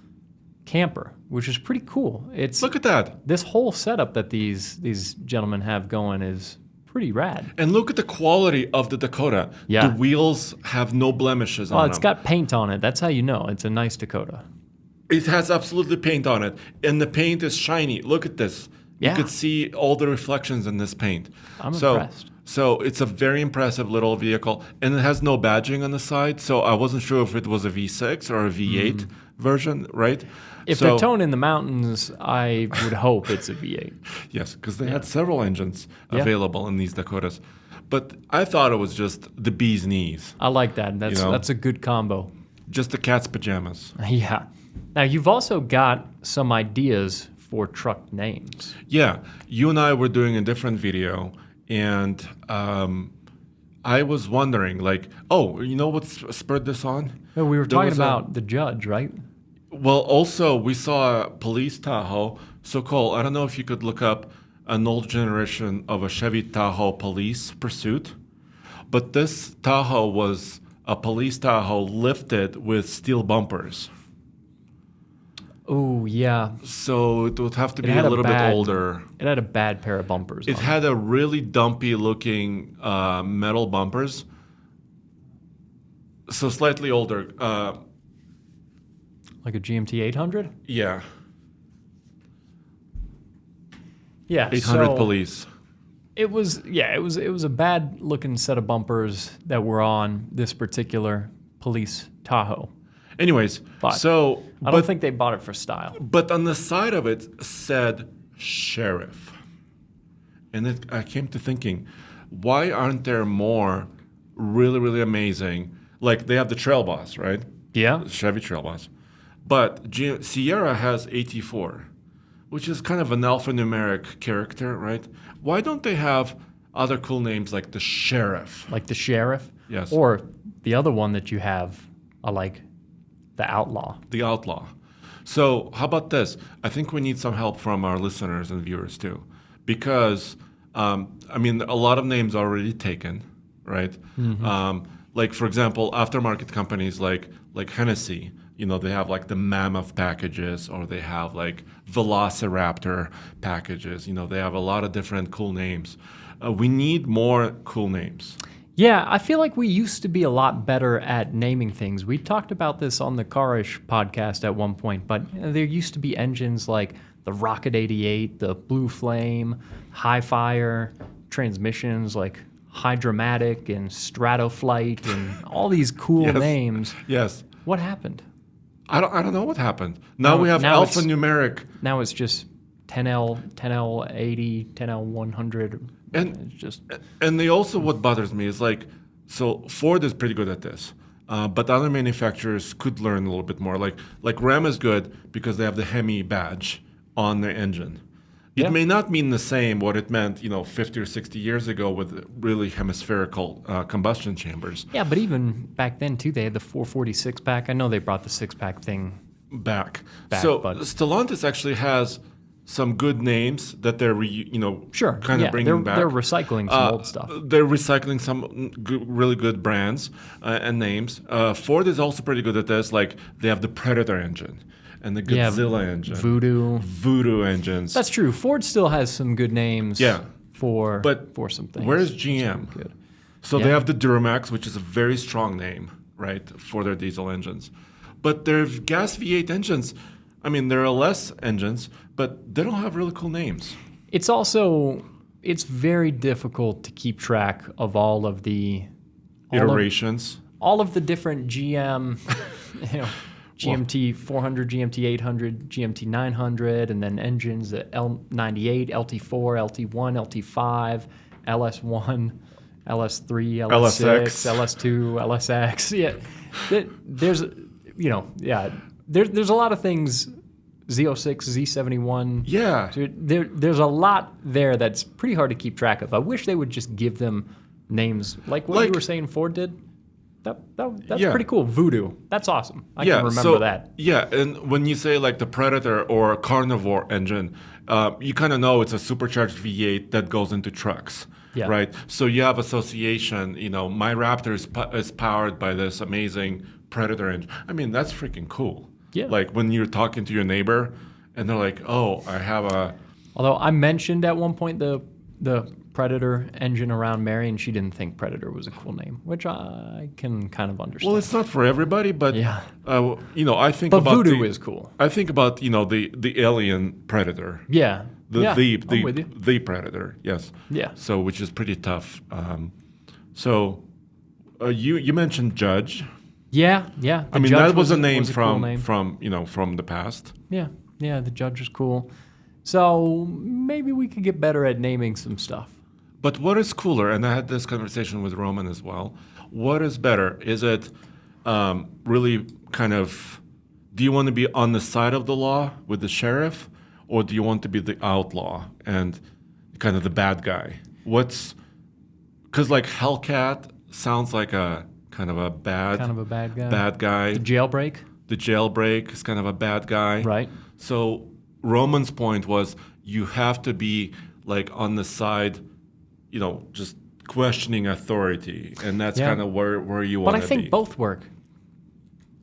camper, which is pretty cool. It's Look at that. this whole setup that these gentlemen have going is pretty rad. And look at the quality of the Dakota. Yeah. The wheels have no blemishes Oh, on it's them. got paint on it. That's how you know it's a nice Dakota. It has absolutely paint on it. And the paint is shiny. Look at this. Yeah. You could see all the reflections in this paint. I'm impressed. So it's a very impressive little vehicle. And it has no badging on the side. So I wasn't sure if it was a V6 or a V8 version, right? If they're towing in the mountains, I would hope it's a V8. Yes, because they had several engines Yeah. available in these Dakotas. But I thought it was just the bee's knees, I like that. That's a good combo. just the cat's pajamas. Yeah. Now you've also got some ideas for truck names. Yeah, you and I were doing a different video, and I was wondering, like, oh, you know what spurred this on? No, we were There talking was about the judge, right? Well, also, we saw a police Tahoe. So, Cole, I don't know if you could look up an old generation of a Chevy Tahoe police pursuit, but this Tahoe was a police Tahoe lifted with steel bumpers. Oh, yeah. So it would have to It be had a a little bad- bit older. It had a bad pair of bumpers It on had a really dumpy looking metal bumpers. So slightly older. like a GMT 800? Yeah, Yeah. 800 so police. It was a bad looking set of bumpers that were on this particular police Tahoe. Anyways, But so I don't think they bought it for style. But on the side of it said sheriff. And I came to thinking, why aren't there more really, really amazing? Like they have the Trail Boss, right? Yeah. Chevy Trail Boss. But Sierra has AT4, which is kind of an alphanumeric character, right? Why don't they have other cool names like the Sheriff? Like the sheriff. Yes. Or the other one that you have, I like the outlaw. The Outlaw. So how about this? I think we need some help from our listeners and viewers too, because I mean a lot of names are already taken, right? Like for example, aftermarket companies like Hennessy, you know, they have like the Mammoth packages, or they have like Velociraptor packages. You know, they have a lot of different cool names. We need more cool names. Yeah, I feel like we used to be a lot better at naming things. We talked about this on the Carish podcast at one point, but there used to be engines like the Rocket 88, the Blue Flame, High Fire, transmissions like Hydromatic and Stratoflight, and all these cool Yes. names. Yes. What happened? I don't know what happened. Now No, we have now it's- alphanumeric. Now it's just 10L, 10L80, 10L100. And It's just And they also, what bothers me is like, so Ford is pretty good at this, but other manufacturers could learn a little bit more. Like Ram is good because they have the Hemi badge on their engine. It Yeah. may not mean the same what it meant, 50 or 60 years ago with really hemispherical combustion chambers yeah, but even back then too, they had the 440 six pack. I know they brought the six pack thing. back. Back, So but- Stellantis actually has some good names that they're Sure, kind yeah, of bringing back. They're recycling some old stuff. They're recycling some really good brands and names. Ford is also pretty good at this. Like they have the Predator engine and the Yeah, Godzilla engine, Voodoo. Voodoo engines. That's true. Ford still has some good names. Yeah. For But for some things. Where's GM? Good. So Yeah. they have the Duramax, which is a very strong name, right, for their diesel engines. But their gas V8 engines, I mean, there are less engines, but they don't have really cool names. It's very difficult to keep track of all of the Iterations. all of the different GM, GMT 400, GMT 800, GMT 900, and then engines at L98, LT4, LT1, LT5, LS1. LS3, LSX. LS6, LS2, LSX. Yeah, there's there's a lot of things. Z06, Z71. Yeah. There's a lot there that's pretty hard to keep track of. I wish they would just give them names like what you were saying Ford did. That's pretty cool. Voodoo. That's awesome. I can remember that. Yeah, and when you say like the Predator or Carnivore engine, you kind of know it's a supercharged V8 that goes into trucks. Yeah. Right. So you have association. My Raptor is powered by this amazing Predator engine. I mean, that's freaking cool. Yeah. Like when you're talking to your neighbor, and they're like, "Oh, I have a." Although I mentioned at one point the Predator engine around Mary, and she didn't think Predator was a cool name, which I can kind of understand. Well, it's not for everybody, but yeah. I think but about Voodoo is cool. I think about the alien Predator. Yeah. The Predator, yes. Yeah. So which is pretty tough. You mentioned Judge. Yeah. I mean, that was a name cool name. from the past. Yeah. The Judge is cool. So maybe we could get better at naming some stuff. But what is cooler? And I had this conversation with Roman as well. What is better? Is it really kind of? Do you want to be on the side of the law with the sheriff, or do you want to be the outlaw and kind of the bad guy? Because like Hellcat sounds like a kind of a bad guy. Bad guy. The Jailbreak. The Jailbreak is kind of a bad guy. Right. So Roman's point was you have to be like on the side, just questioning authority, and that's kind of where you want to be. But I think both work.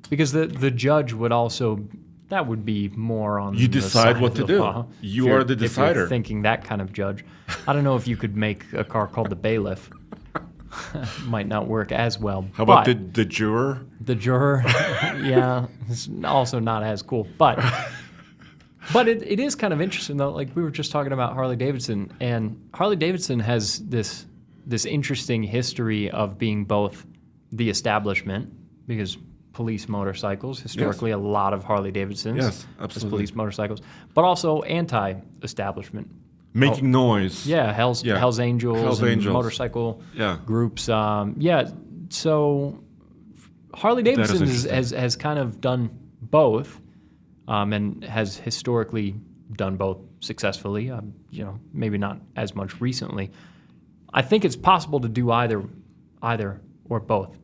Because the judge would also, that would be more on you the decide side what of to the do. law. You are the If you're decider. thinking that kind of judge. I don't know if you could make a car called the bailiff. Might not work as well. How about the juror? The juror, yeah, it's also not as cool. But it is kind of interesting though. Like we were just talking about Harley Davidson, and Harley Davidson has this interesting history of being both the establishment, because police motorcycles, historically a lot of Harley Davidsons Yes, as absolutely. police motorcycles, but also anti-establishment. Making noise. Yeah, Hell's Angels and motorcycle groups. So Harley Davidson has kind of done both, and has historically done both successfully. Maybe not as much recently. I think it's possible to do either or both.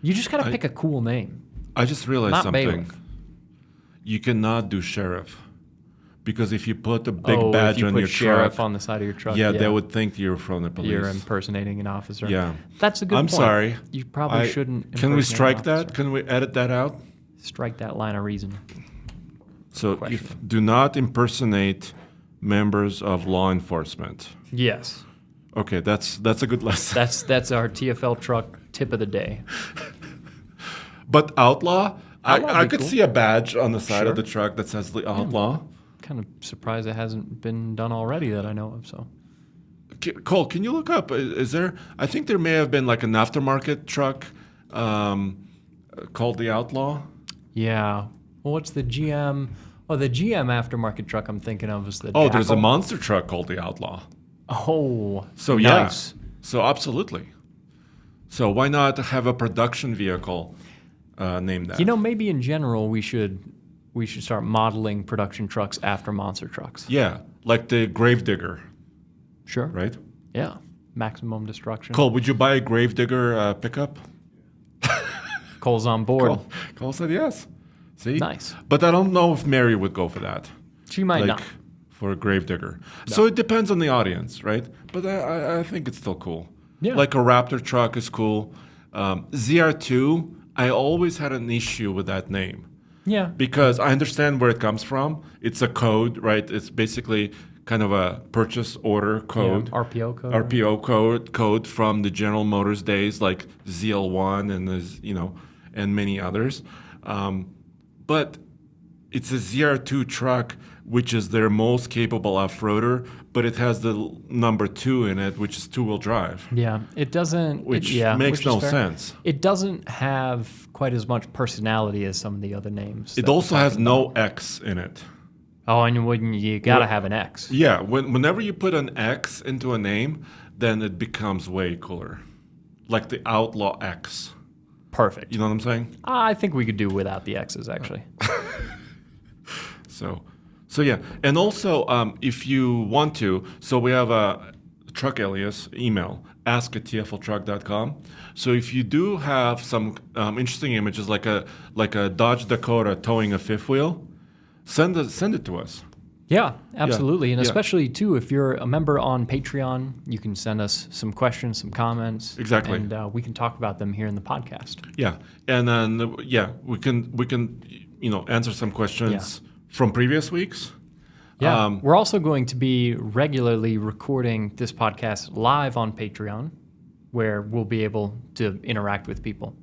You just got to pick a cool name. I just realized Not something. bailiff. You cannot do sheriff. Because if you put a big badge on your sheriff truck, on the side of your truck, they would think you're from the police. You're impersonating an officer. Yeah, that's a good I'm point. sorry. You probably shouldn't. Can we strike impersonate an that? Can we edit that out? Strike that line of reasoning. So, do not impersonate members of law enforcement. Yes. Okay, that's a good lesson. That's our TFL truck tip of the day. But outlaw, I could cool. see a badge on the side of the truck that says the outlaw. Kind of surprised it hasn't been done already that I know of. So, Cole, can you look up? Is there? I think there may have been like an aftermarket truck called the Outlaw. Yeah. Well, what's the GM? Oh, the GM aftermarket truck I'm thinking of is the. Oh, there's a Jackal. monster truck called the Outlaw. Oh. So nice. So absolutely. So why not have a production vehicle named that? Maybe in general we should start modeling production trucks after monster trucks. Yeah, like the Gravedigger. Sure. Right? Yeah. Maximum destruction. Cole, would you buy a Gravedigger pickup? Cole's on board. Cole said yes. See? Nice. But I don't know if Mary would go for that. She might not. For a Gravedigger. No. So it depends on the audience, right? But I think it's still cool. Yeah. Like a Raptor truck is cool. ZR2, I always had an issue with that name. Yeah. Because I understand where it comes from. It's a code, right? It's basically kind of a purchase order code. Yeah, RPO code. RPO code from the General Motors days, like ZL1 and many others. But it's a ZR2 truck, which is their most capable off-roader, but it has the number 2 in it, which is two-wheel drive. Yeah, it doesn't. Which makes no sense. It doesn't have quite as much personality as some of the other names. It also has no X in it. Oh, and you gotta have an X. Yeah, whenever you put an X into a name, then it becomes way cooler. like the Outlaw X. Perfect. You know what I'm saying? I think we could do without the X's, actually. So yeah. And also, if you want to, so we have a truck alias email, ask@tfltruck.com. So if you do have some interesting images, like a Dodge Dakota towing a fifth wheel, send it to us. Yeah, absolutely. And yeah. especially, too, if you're a member on Patreon, you can send us some questions, some comments. Exactly. And we can talk about them here in the podcast. Yeah. And then, we can answer some questions from previous weeks. Yeah. We're also going to be regularly recording this podcast live on Patreon, where we'll be able to interact with people.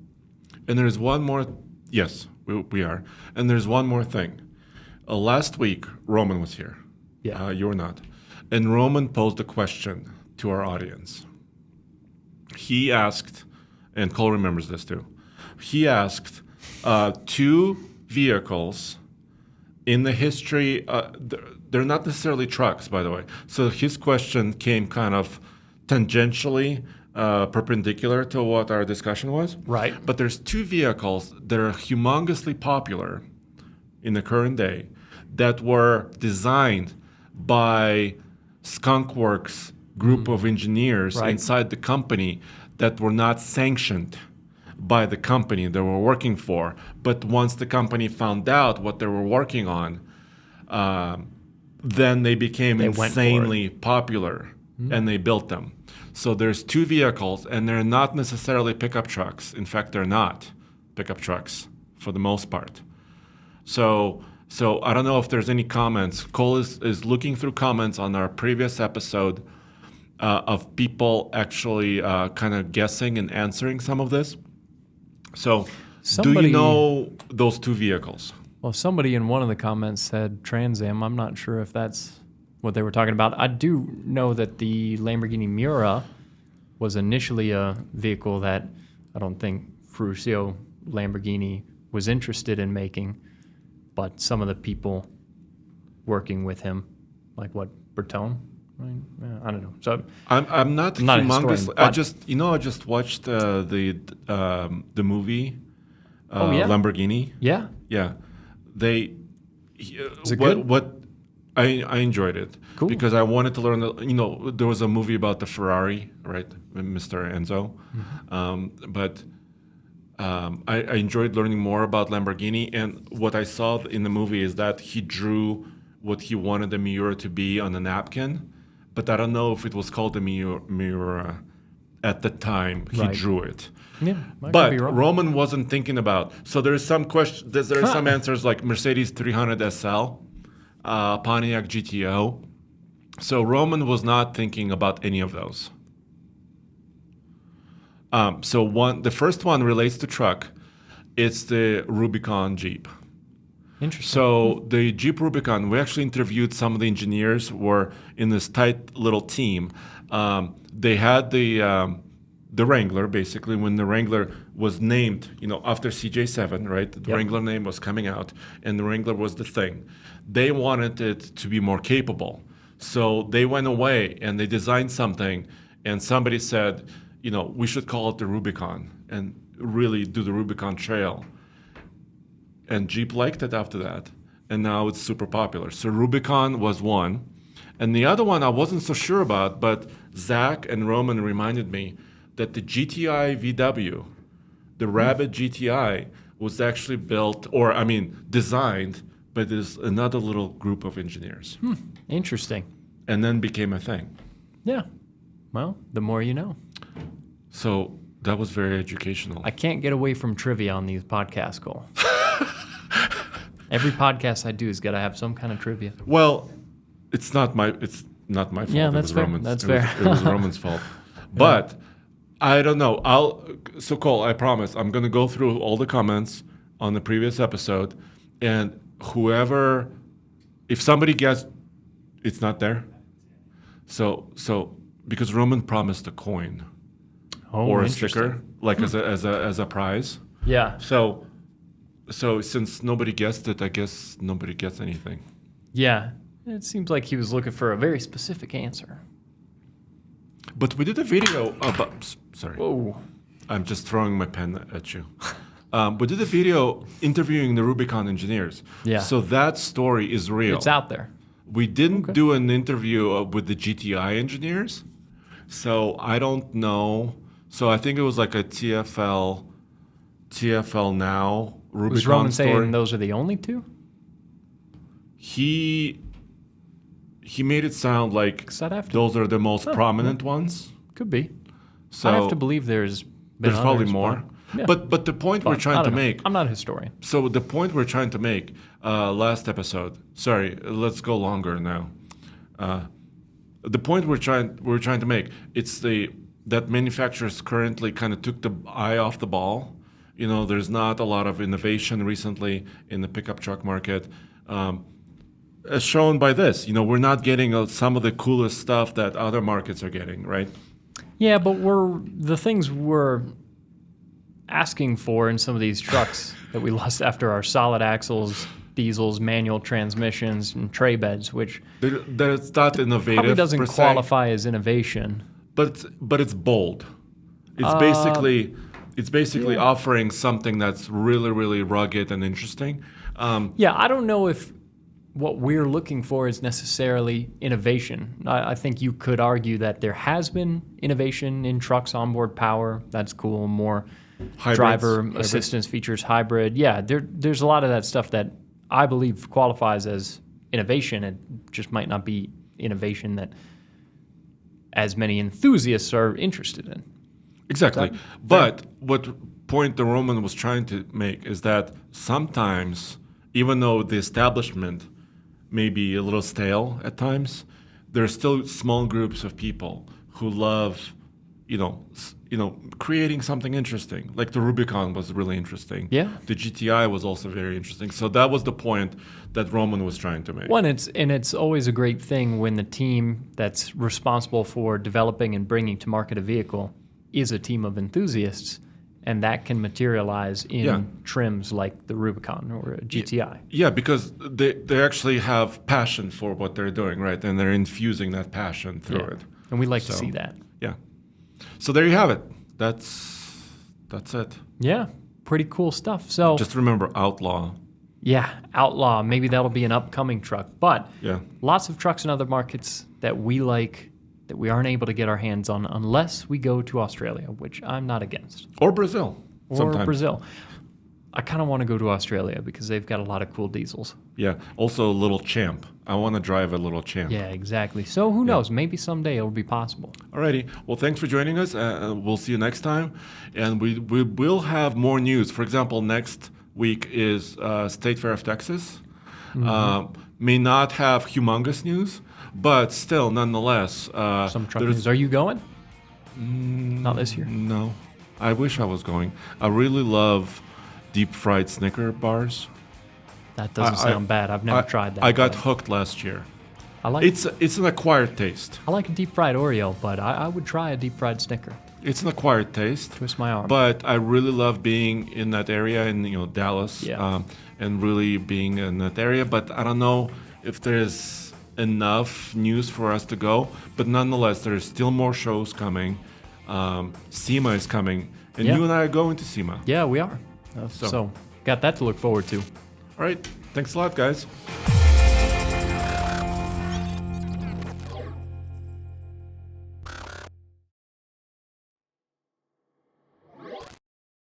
And there's one more. Yes, we are. And there's one more thing. Last week, Roman was here. Yeah. You were not. And Roman posed a question to our audience. He asked, and Cole remembers this too, he asked 2 vehicles in the history. They're not necessarily trucks, by the way. So his question came kind of tangentially perpendicular to what our discussion was. Right. But there's 2 vehicles that are humongously popular in the current day that were designed by Skunkworks group of engineers inside the company that were not sanctioned by the company they were working for. But once the company found out what they were working on, then they became insanely popular and they built them. So there's 2 vehicles and they're not necessarily pickup trucks. In fact, they're not pickup trucks for the most part. So I don't know if there's any comments. Cole is looking through comments on our previous episode of people actually kind of guessing and answering some of this. So do you know those 2 vehicles? Well, somebody in one of the comments said Trans Am. I'm not sure if that's what they were talking about. I do know that the Lamborghini Miura was initially a vehicle that I don't think Ferruccio Lamborghini was interested in making. But some of the people working with him, like Bertone, right? Yeah, I don't know. So I'm not not humongous. I just watched the movie yeah? Lamborghini. Yeah. Yeah, Is it good? What I enjoyed it. Cool. Because I wanted to learn. There was a movie about the Ferrari, right, Mr. Enzo, but. I enjoyed learning more about Lamborghini, and what I saw in the movie is that he drew what he wanted the Miura to be on a napkin, but I don't know if it was called the Miura at the time he drew it. Yeah, but Roman wasn't thinking about. So there is some question. There are some answers like Mercedes 300 SL, Pontiac GTO. So Roman was not thinking about any of those. The first one relates to truck. It's the Rubicon Jeep. Interesting. So the Jeep Rubicon, we actually interviewed some of the engineers who were in this tight little team. They had the Wrangler, basically, when the Wrangler was named, after CJ7, right? The Wrangler name was coming out, and the Wrangler was the thing. They wanted it to be more capable. So they went away and they designed something, and somebody said, we should call it the Rubicon and really do the Rubicon Trail. And Jeep liked it after that, and now it's super popular. So Rubicon was one. And the other one I wasn't so sure about, but Zach and Roman reminded me that the GTI VW, the Rabbit GTI, was actually designed by this another little group of engineers. Interesting. And then became a thing. Yeah. Well, the more you know. So that was very educational. I can't get away from trivia on these podcasts, Cole. Every podcast I do has got to have some kind of trivia. Well, it's not my fault. Yeah, that's fair. Roman's. That's fair. fair. It was Roman's fault. But I don't know. So Cole, I promise I'm going to go through all the comments on the previous episode, and if somebody gets, it's not there. So because Roman promised a coin. Or a sticker, like as a prize. Yeah. So since nobody guessed it, I guess nobody gets anything. Yeah. It seems like he was looking for a very specific answer. But we did a video about. Sorry. Whoa. I'm just throwing my pen at you. We did a video interviewing the Rubicon engineers. Yeah. So that story is real. It's out there. We didn't do an interview with the GTI engineers. So I don't know. So I think it was like a TFL Now Rubicon Was Roman story. saying those are the only two? He made it sound like 'Cause I'd have to- those are the most prominent ones. Could be. So I have to believe there's there's probably others, more. Yeah. But the point we're I trying to don't know. make. I'm not a historian. So the point we're trying to make, last episode. Sorry, let's go longer now. The point we're trying to make, it's that manufacturers currently kind of took the eye off the ball. You know, there's not a lot of innovation recently in the pickup truck market, as shown by this. You know, we're not getting some of the coolest stuff that other markets are getting, right? Yeah, but the things we're asking for in some of these trucks that we lost after our solid axles, diesels, manual transmissions, and tray beds, which That's not innovative. probably doesn't per se, qualify as innovation. but it's bold. It's basically offering something that's really, really rugged and interesting. Yeah, I don't know if what we're looking for is necessarily innovation. I think you could argue that there has been innovation in trucks, onboard power. That's cool. More driver assistance features, hybrid. Yeah, there's a lot of that stuff that I believe qualifies as innovation. It just might not be innovation that as many enthusiasts are interested in. Exactly. But what point the Roman was trying to make is that sometimes, even though the establishment may be a little stale at times, there are still small groups of people who love, creating something interesting. Like the Rubicon was really interesting. Yeah. The GTI was also very interesting. So that was the point that Roman was trying to make. One, it's always a great thing when the team that's responsible for developing and bringing to market a vehicle is a team of enthusiasts, and that can materialize in trims like the Rubicon or a GTI. Yeah, because they actually have passion for what they're doing, right? And they're infusing that passion through it. And we'd like to see that. Yeah. So there you have it. That's it. Yeah, pretty cool stuff. So Just remember, Outlaw. yeah, Outlaw, maybe that'll be an upcoming truck. But Yeah. lots of trucks in other markets that we like that we aren't able to get our hands on unless we go to Australia, which I'm not against. Or Brazil. Or sometimes. Brazil. I kind of want to go to Australia because they've got a lot of cool diesels. Yeah. Also, a little Champ. I want to drive a little Champ. Yeah, exactly. So who knows? Maybe someday it'll be possible. Alrighty. Well, thanks for joining us. We'll see you next time. And we will have more news. For example, next week is State Fair of Texas. May not have humongous news, but still, nonetheless. Some truck news. Are you going? Not this year. No. I wish I was going. I really love deep fried Snicker bars. That doesn't sound bad. I've never tried that. I got hooked last year. I like It's an acquired taste. I like a deep fried Oreo, but I would try a deep fried Snicker. It's an acquired taste. Twist my arm. But I really love being in that area in Dallas, Yeah. and really being in that area. But I don't know if there's enough news for us to go. But nonetheless, there's still more shows coming. SEMA is coming, and Yeah. you and I are going to SEMA. Yeah, we are. So got that to look forward to. All right. Thanks a lot, guys.